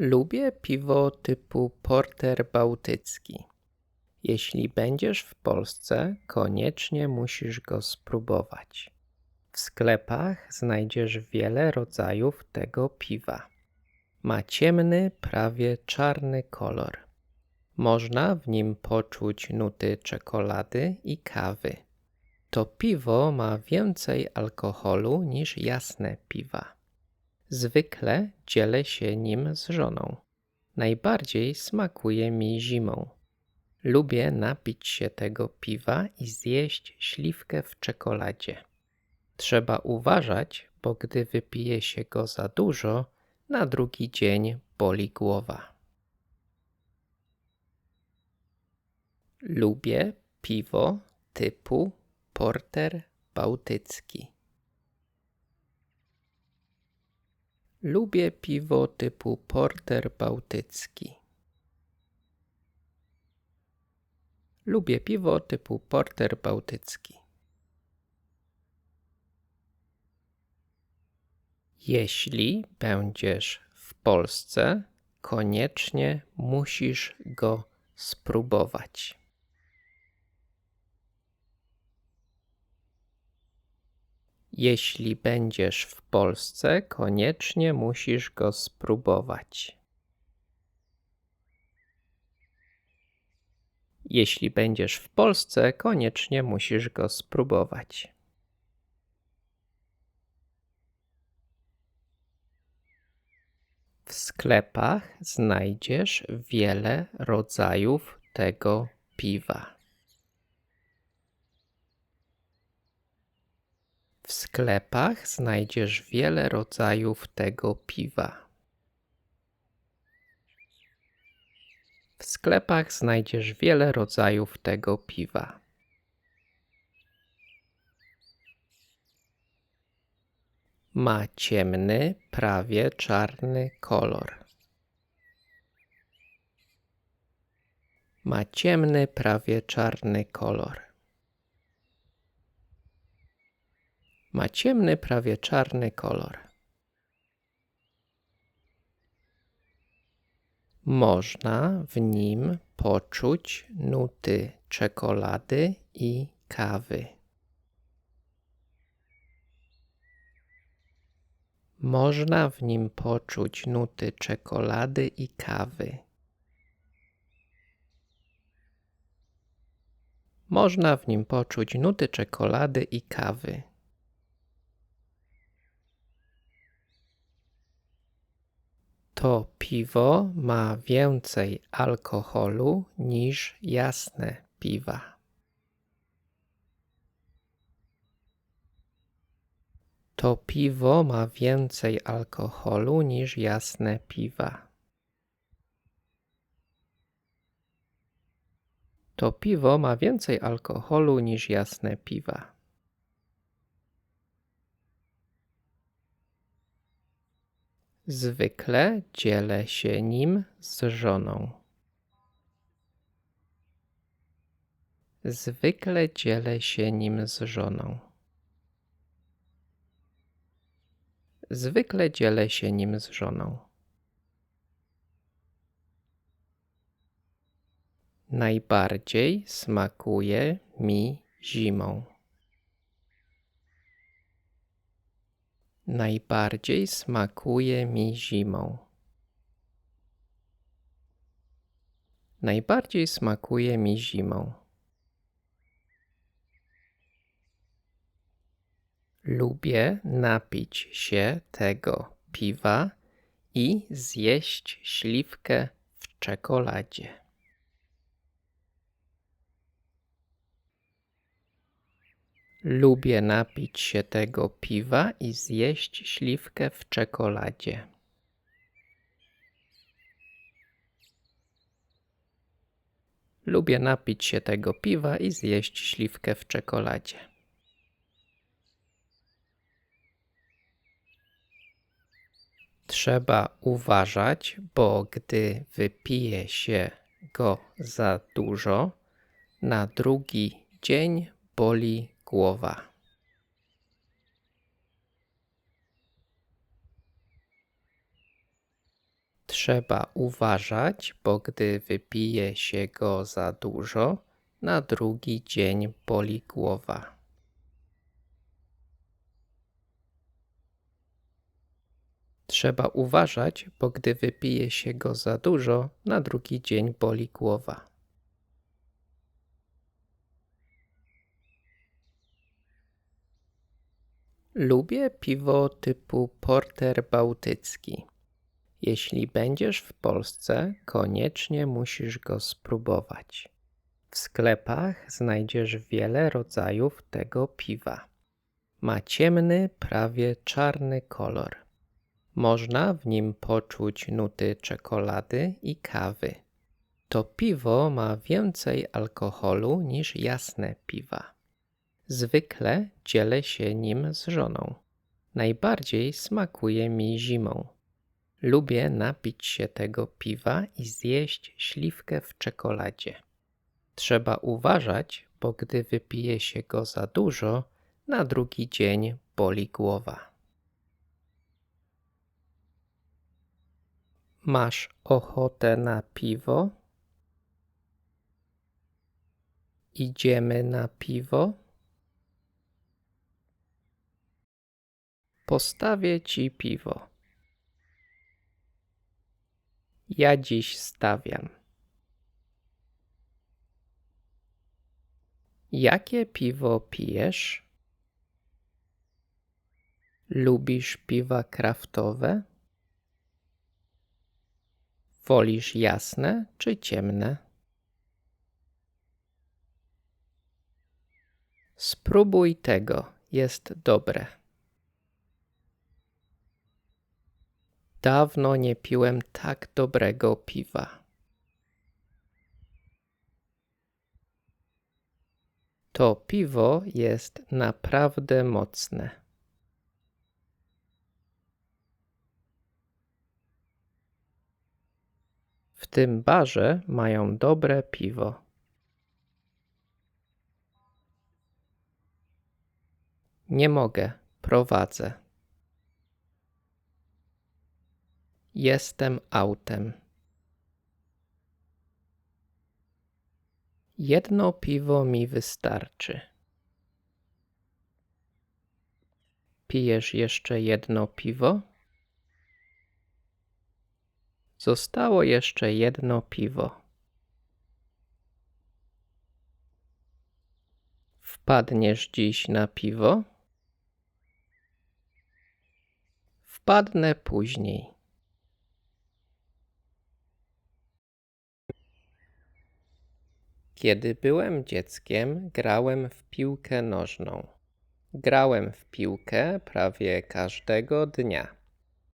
Lubię piwo typu porter bałtycki. Jeśli będziesz w Polsce, koniecznie musisz go spróbować. W sklepach znajdziesz wiele rodzajów tego piwa. Ma ciemny, prawie czarny kolor. Można w nim poczuć nuty czekolady i kawy. To piwo ma więcej alkoholu niż jasne piwa. Zwykle dzielę się nim z żoną. Najbardziej smakuje mi zimą. Lubię napić się tego piwa i zjeść śliwkę w czekoladzie. Trzeba uważać, bo gdy wypije się go za dużo, na drugi dzień boli głowa. Lubię piwo typu porter bałtycki. Lubię piwo typu porter bałtycki. Lubię piwo typu porter bałtycki. Jeśli będziesz w Polsce, koniecznie musisz go spróbować. Jeśli będziesz w Polsce, koniecznie musisz go spróbować. Jeśli będziesz w Polsce, koniecznie musisz go spróbować. W sklepach znajdziesz wiele rodzajów tego piwa. W sklepach znajdziesz wiele rodzajów tego piwa. W sklepach znajdziesz wiele rodzajów tego piwa. Ma ciemny, prawie czarny kolor. Ma ciemny, prawie czarny kolor. Ma ciemny, prawie czarny kolor. Można w nim poczuć nuty czekolady i kawy. Można w nim poczuć nuty czekolady i kawy. Można w nim poczuć nuty czekolady i kawy. To piwo ma więcej alkoholu niż jasne piwa. To piwo ma więcej alkoholu niż jasne piwa. To piwo ma więcej alkoholu niż jasne piwa. Zwykle dzielę się nim z żoną. Zwykle dzielę się nim z żoną. Zwykle dzielę się nim z żoną. Najbardziej smakuje mi zimą. Najbardziej smakuje mi zimą. Najbardziej smakuje mi zimą. Lubię napić się tego piwa i zjeść śliwkę w czekoladzie. Lubię napić się tego piwa i zjeść śliwkę w czekoladzie. Lubię napić się tego piwa i zjeść śliwkę w czekoladzie. Trzeba uważać, bo gdy wypije się go za dużo, na drugi dzień boli głowa. Trzeba uważać, bo gdy wypije się go za dużo, na drugi dzień boli głowa. Trzeba uważać, bo gdy wypije się go za dużo, na drugi dzień boli głowa. Lubię piwo typu porter bałtycki. Jeśli będziesz w Polsce, koniecznie musisz go spróbować. W sklepach znajdziesz wiele rodzajów tego piwa. Ma ciemny, prawie czarny kolor. Można w nim poczuć nuty czekolady i kawy. To piwo ma więcej alkoholu niż jasne piwa. Zwykle dzielę się nim z żoną. Najbardziej smakuje mi zimą. Lubię napić się tego piwa i zjeść śliwkę w czekoladzie. Trzeba uważać, bo gdy wypije się go za dużo, na drugi dzień boli głowa. Masz ochotę na piwo? Idziemy na piwo? Postawię ci piwo. Ja dziś stawiam. Jakie piwo pijesz? Lubisz piwa kraftowe? Wolisz jasne czy ciemne? Spróbuj tego, jest dobre. Dawno nie piłem tak dobrego piwa. To piwo jest naprawdę mocne. W tym barze mają dobre piwo. Nie mogę, prowadzę. Jestem autem. Jedno piwo mi wystarczy. Pijesz jeszcze jedno piwo? Zostało jeszcze jedno piwo. Wpadniesz dziś na piwo? Wpadnę później. Kiedy byłem dzieckiem, grałem w piłkę nożną. Grałem w piłkę prawie każdego dnia.